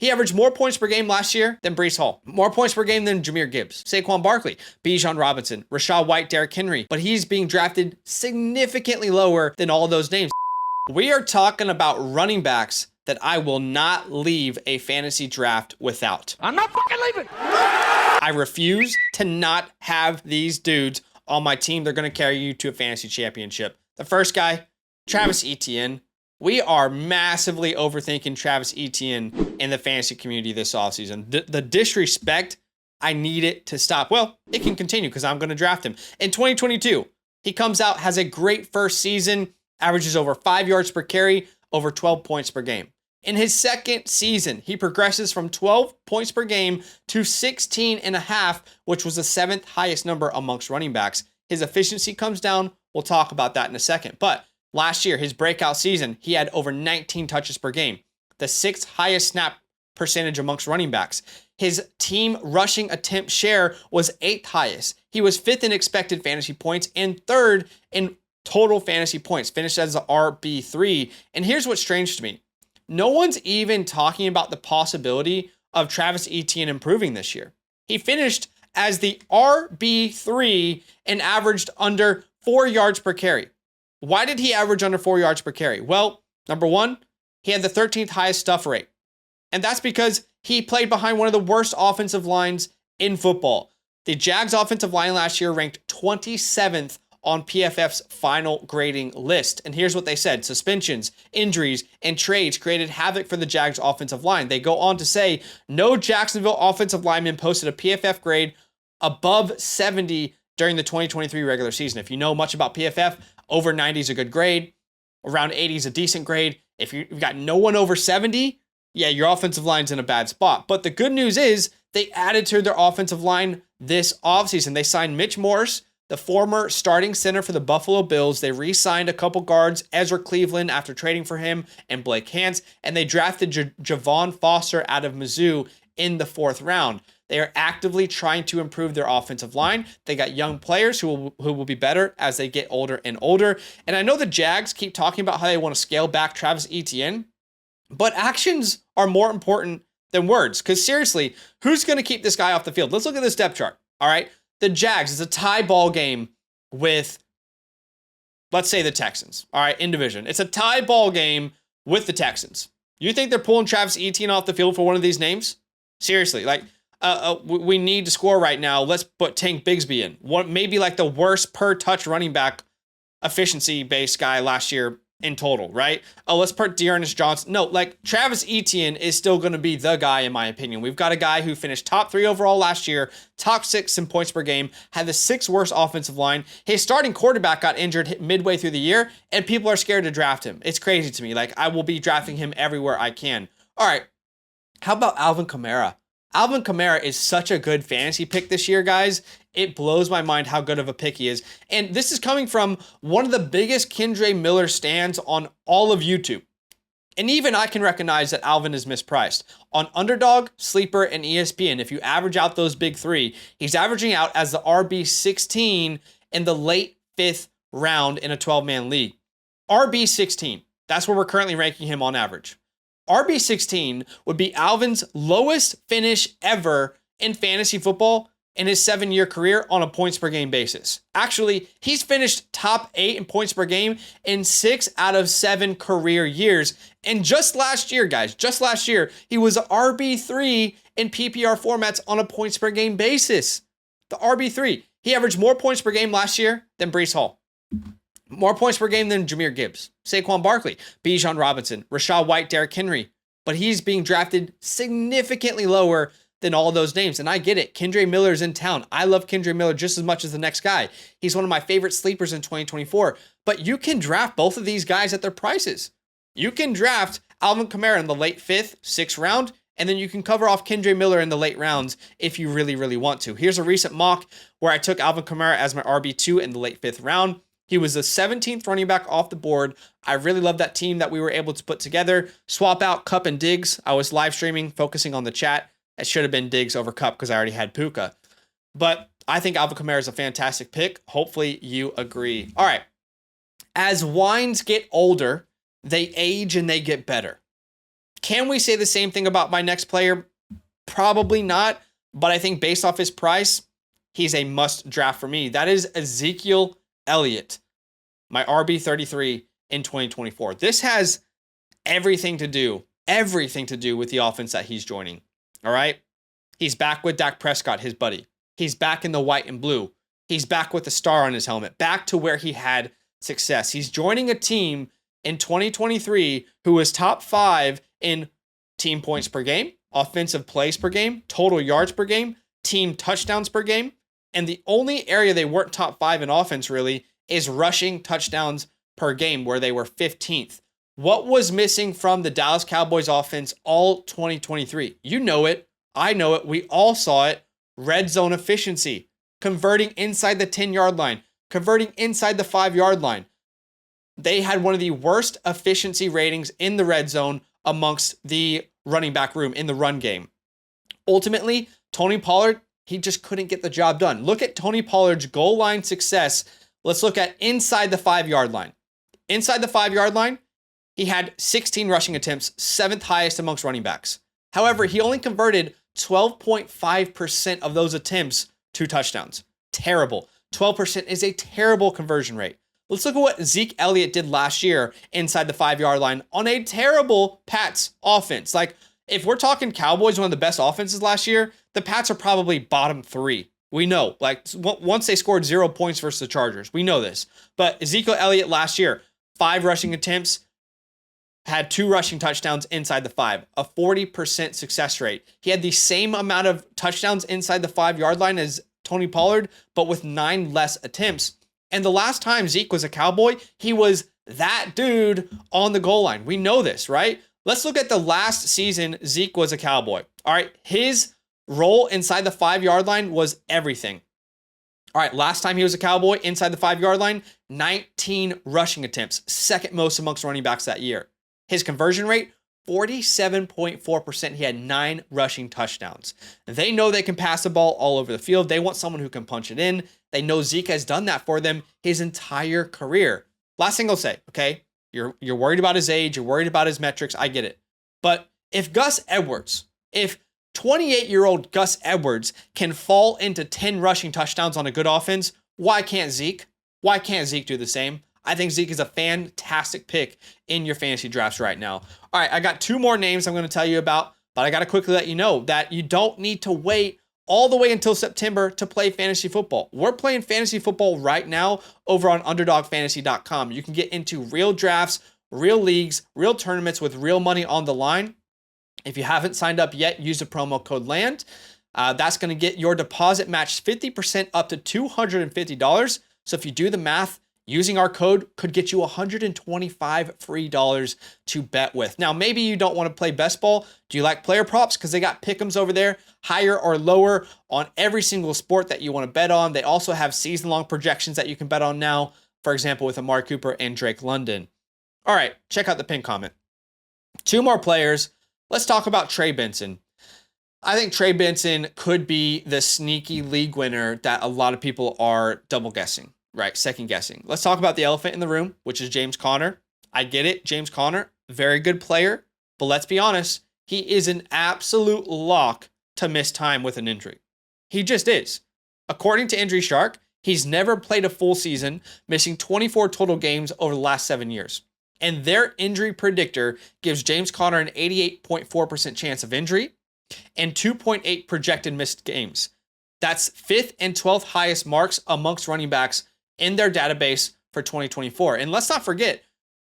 He averaged more points per game last year than Breece Hall, more points per game than Jahmyr Gibbs, Saquon Barkley, Bijan Robinson, Rachaad White, Derrick Henry, but he's being drafted significantly lower than all those names. We are talking about running backs that I will not leave a fantasy draft without. I'm not fucking leaving. I refuse to not have these dudes on my team. They're going to carry you to a fantasy championship. The first guy, Travis Etienne. We are massively overthinking Travis Etienne in the fantasy community this offseason. The disrespect, I need it to stop. Well, it can continue because I'm going to draft him. In 2022, he comes out, has a great first season, averages over 5 yards per carry, over 12 points per game. In his second season, he progresses from 12 points per game to 16 and a half, which was the 7th highest number amongst running backs. His efficiency comes down. We'll talk about that in a second. But last year, his breakout season, he had over 19 touches per game, the 6th highest snap percentage amongst running backs. His team rushing attempt share was 8th highest. He was 5th in expected fantasy points and 3rd in total fantasy points, finished as the RB3. And here's what's strange to me. No one's even talking about the possibility of Travis Etienne improving this year. He finished as the RB3 and averaged under 4 yards per carry. Why did he average under 4 yards per carry? Well, number one, he had the 13th highest stuff rate. And that's because he played behind one of the worst offensive lines in football. The Jags offensive line last year ranked 27th on PFF's final grading list. And here's what they said. Suspensions, injuries, and trades created havoc for the Jags offensive line. They go on to say, no Jacksonville offensive lineman posted a PFF grade above 70 during the 2023 regular season. If you know much about PFF, over 90 is a good grade. Around 80 is a decent grade. If you've got no one over 70, yeah, your offensive line's in a bad spot. But the good news is they added to their offensive line this offseason. They signed Mitch Morse, the former starting center for the Buffalo Bills. They re-signed a couple guards, Ezra Cleveland after trading for him, and Blake Hance, and they drafted Javon Foster out of Mizzou in the 4th round. They are actively trying to improve their offensive line. They got young players who will be better as they get older and older. And I know the Jags keep talking about how they want to scale back Travis Etienne, but actions are more important than words. Because seriously, who's going to keep this guy off the field? Let's look at this depth chart, all right? The Jags is a tie ball game with, let's say, the Texans, all right, in division. It's a tie ball game with the Texans. You think they're pulling Travis Etienne off the field for one of these names? Seriously, like, we need to score right now. Let's put Tank Bigsby in. Maybe like the worst per touch running back efficiency-based guy last year in total, right? Oh, let's put Dearness Johnson. No, like Travis Etienne is still going to be the guy in my opinion. We've got a guy who finished top 3 overall last year, top 6 in points per game, had the 6th worst offensive line. His starting quarterback got injured midway through the year, and people are scared to draft him. It's crazy to me. Like, I will be drafting him everywhere I can. All right, how about Alvin Kamara? Alvin Kamara is such a good fantasy pick this year, guys. It blows my mind how good of a pick he is. And this is coming from one of the biggest Kendre Miller stands on all of YouTube. And even I can recognize that Alvin is mispriced. On Underdog, Sleeper, and ESPN, if you average out those big 3, he's averaging out as the RB16 in the late 5th round in a 12-man league. RB16, that's where we're currently ranking him on average. RB16 would be Alvin's lowest finish ever in fantasy football in his 7-year career on a points per game basis. Actually, he's finished top 8 in points per game in 6 out of 7 career years. And just last year, guys, he was RB3 in PPR formats on a points per game basis. The RB3. He averaged more points per game last year than Breece Hall. More points per game than Jahmyr Gibbs, Saquon Barkley, Bijan Robinson, Rachaad White, Derrick Henry. But he's being drafted significantly lower than all those names. And I get it. Kendre Miller's in town. I love Kendre Miller just as much as the next guy. He's one of my favorite sleepers in 2024. But you can draft both of these guys at their prices. You can draft Alvin Kamara in the late 5th, 6th round, and then you can cover off Kendre Miller in the late rounds if you really, really want to. Here's a recent mock where I took Alvin Kamara as my RB2 in the late 5th round. He was the 17th running back off the board. I really love that team that we were able to put together. Swap out Kupp and Diggs. I was live streaming, focusing on the chat. It should have been Diggs over Kupp because I already had Puka. But I think Alvin Kamara is a fantastic pick. Hopefully you agree. All right. As wines get older, they age and they get better. Can we say the same thing about my next player? Probably not, but I think based off his price, he's a must draft for me. That is Ezekiel Elliott, my RB33 in 2024. This has everything to do with the offense that he's joining. All right. He's back with Dak Prescott, his buddy. He's back in the white and blue. He's back with the star on his helmet, back to where he had success. He's joining a team in 2023 who was top 5 in team points per game, offensive plays per game, total yards per game, team touchdowns per game. And the only area they weren't top 5 in offense really is rushing touchdowns per game, where they were 15th. What was missing from the Dallas Cowboys offense all 2023? You know it. I know it. We all saw it. Red zone efficiency, converting inside the 10-yard line, converting inside the 5-yard line. They had one of the worst efficiency ratings in the red zone amongst the running back room in the run game. Ultimately, Tony Pollard, he just couldn't get the job done. Look at Tony Pollard's goal line success. Let's look at inside the 5-yard line. Inside the 5-yard line, he had 16 rushing attempts, 7th highest amongst running backs. However, he only converted 12.5% of those attempts to touchdowns. Terrible. 12% is a terrible conversion rate. Let's look at what Zeke Elliott did last year inside the 5-yard line on a terrible Pats offense. Like, if we're talking Cowboys, one of the best offenses last year, the Pats are probably bottom 3. We know, like, once they scored 0 points versus the Chargers, we know this. But Ezekiel Elliott last year, 5 rushing attempts, had 2 rushing touchdowns inside the 5, a 40% success rate. He had the same amount of touchdowns inside the 5-yard line as Tony Pollard, but with 9 less attempts. And the last time Zeke was a Cowboy, he was that dude on the goal line. We know this, right? Let's look at the last season Zeke was a Cowboy. All right, his role inside the 5-yard line was everything. All right, last time he was a Cowboy inside the 5-yard line, 19 rushing attempts, second most amongst running backs that year. His conversion rate, 47.4%. He had 9 rushing touchdowns. They know they can pass the ball all over the field. They want someone who can punch it in. They know Zeke has done that for them his entire career. Last thing I'll say, okay? You're worried about his age. You're worried about his metrics. I get it. But if 28-year-old Gus Edwards can fall into 10 rushing touchdowns on a good offense, why can't Zeke? Why can't Zeke do the same? I think Zeke is a fantastic pick in your fantasy drafts right now. All right, I got 2 more names I'm going to tell you about, but I got to quickly let you know that you don't need to wait all the way until September to play fantasy football. We're playing fantasy football right now over on UnderdogFantasy.com. You can get into real drafts, real leagues, real tournaments with real money on the line. If you haven't signed up yet, use the promo code LAND. That's going to get your deposit matched 50% up to $250. So if you do the math, using our code could get you $125 free to bet with. Now, maybe you don't want to play best ball. Do you like player props? Because they got pick'ems over there, higher or lower on every single sport that you want to bet on. They also have season-long projections that you can bet on now, for example, with Amari Cooper and Drake London. All right, check out the pinned comment. 2 more players. Let's talk about Trey Benson. I think Trey Benson could be the sneaky league winner that a lot of people are double guessing. Right, second guessing. Let's talk about the elephant in the room, which is James Conner. I get it, James Conner, very good player, but let's be honest, he is an absolute lock to miss time with an injury. He just is. According to Injury Shark, he's never played a full season, missing 24 total games over the last 7 years. And their injury predictor gives James Conner an 88.4% chance of injury and 2.8 projected missed games. That's 5th and 12th highest marks amongst running backs in their database for 2024. And let's not forget,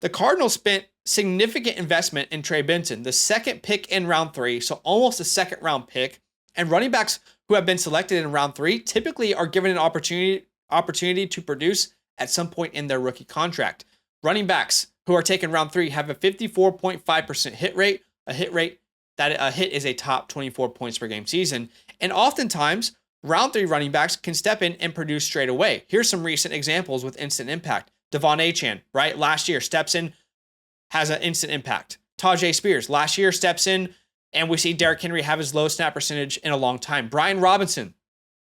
the Cardinals spent significant investment in Trey Benson, the second pick in round 3, so almost a second round pick. And running backs who have been selected in round 3 typically are given an opportunity to produce at some point in their rookie contract. Running backs who are taken round 3 have a 54.5% hit rate, a hit is a top 24 points per game season. And oftentimes, round 3 running backs can step in and produce straight away. Here's some recent examples with instant impact. Devon Achane, right? Last year, steps in, has an instant impact. Tajay Spears, last year, steps in, and we see Derrick Henry have his lowest snap percentage in a long time. Brian Robinson.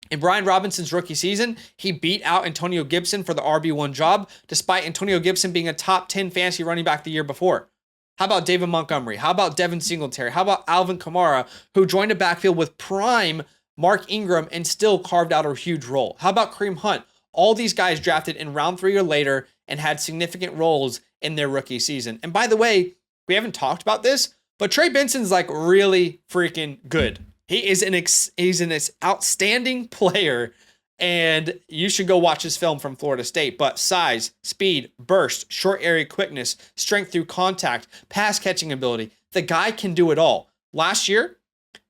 In Brian Robinson's rookie season, he beat out Antonio Gibson for the RB1 job, despite Antonio Gibson being a top 10 fantasy running back the year before. How about David Montgomery? How about Devin Singletary? How about Alvin Kamara, who joined a backfield with prime Mark Ingram and still carved out a huge role? How about Kareem Hunt? All these guys drafted in round 3 or later and had significant roles in their rookie season. And by the way, we haven't talked about this, but Trey Benson's like really freaking good. He's an outstanding player, and you should go watch his film from Florida State. But size, speed, burst, short area quickness, strength through contact, pass catching ability. The guy can do it all. Last year,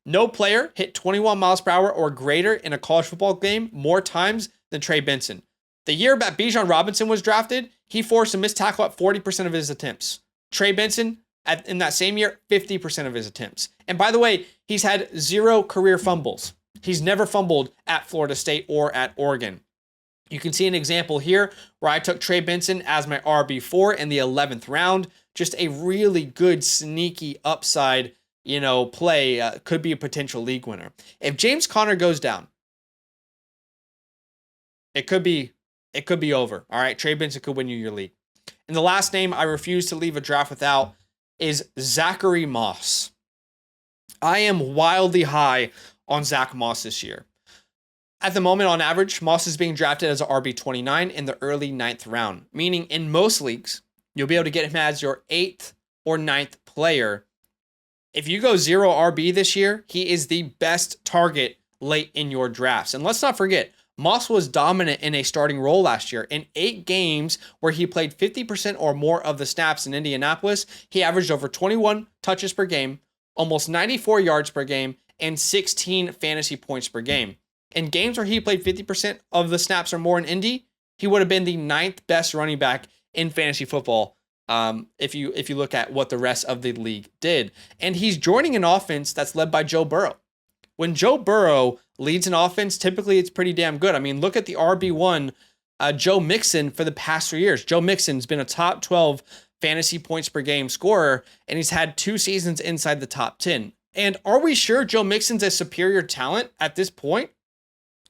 no player hit 21 miles per hour or greater in a college football game more times than Trey Benson. The year that Bijan Robinson was drafted, he forced a missed tackle at 40% of his attempts. Trey Benson, in that same year, 50% of his attempts. And by the way, he's had 0 career fumbles. He's never fumbled at Florida State or at Oregon. You can see an example here where I took Trey Benson as my RB4 in the 11th round. Just a really good, sneaky upside, play. Could be a potential league winner. If James Conner goes down, it could be over. All right, Trey Benson could win you your league. And the last name I refuse to leave a draft without is Zachary Moss. I am wildly high on Zach Moss this year. At the moment, on average, Moss is being drafted as an RB29 in the early 9th round, meaning in most leagues, you'll be able to get him as your 8th or 9th player. If you go 0 RB this year, he is the best target late in your drafts. And let's not forget, Moss was dominant in a starting role last year. In 8 games where he played 50% or more of the snaps in Indianapolis, he averaged over 21 touches per game, almost 94 yards per game, and 16 fantasy points per game. In games where he played 50% of the snaps or more in Indy, he would have been the 9th best running back in fantasy football if you look at what the rest of the league did. And he's joining an offense that's led by Joe Burrow. When Joe Burrow leads an offense, typically it's pretty damn good. I mean, look at the RB1, Joe Mixon for the past 3 years. Joe Mixon's been a top 12 fantasy points per game scorer, and he's had 2 seasons inside the top 10. And are we sure Joe Mixon's a superior talent at this point?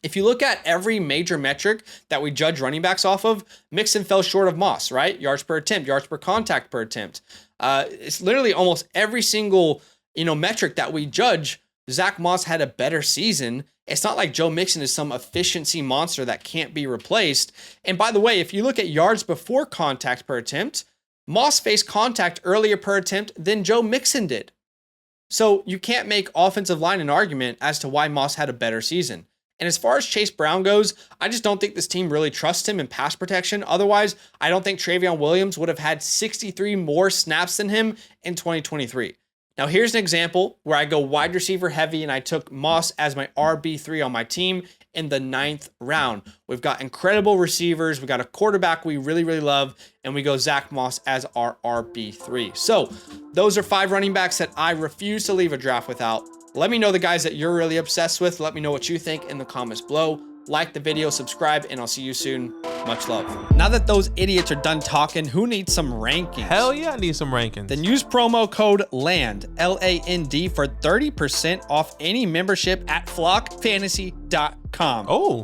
If you look at every major metric that we judge running backs off of, Mixon fell short of Moss, right? Yards per attempt, yards per contact per attempt. It's literally almost every single, metric that we judge. Zach Moss had a better season. It's not like Joe Mixon is some efficiency monster that can't be replaced. And by the way, if you look at yards before contact per attempt, Moss faced contact earlier per attempt than Joe Mixon did. So you can't make offensive line an argument as to why Moss had a better season. And as far as Chase Brown goes, I just don't think this team really trusts him in pass protection. Otherwise, I don't think Travion Williams would have had 63 more snaps than him in 2023. Now, here's an example where I go wide receiver heavy and I took Moss as my RB3 on my team in the 9th round. We've got incredible receivers. We got a quarterback we really, really love, and we go Zach Moss as our RB3. So those are 5 running backs that I refuse to leave a draft without. Let me know the guys that you're really obsessed with. Let me know what you think in the comments below. Like the video, subscribe, and I'll see you soon. Much love. Now that those idiots are done talking, who needs some rankings? Hell yeah, I need some rankings. Then use promo code LAND, LAND, for 30% off any membership at flockfantasy.com. Oh.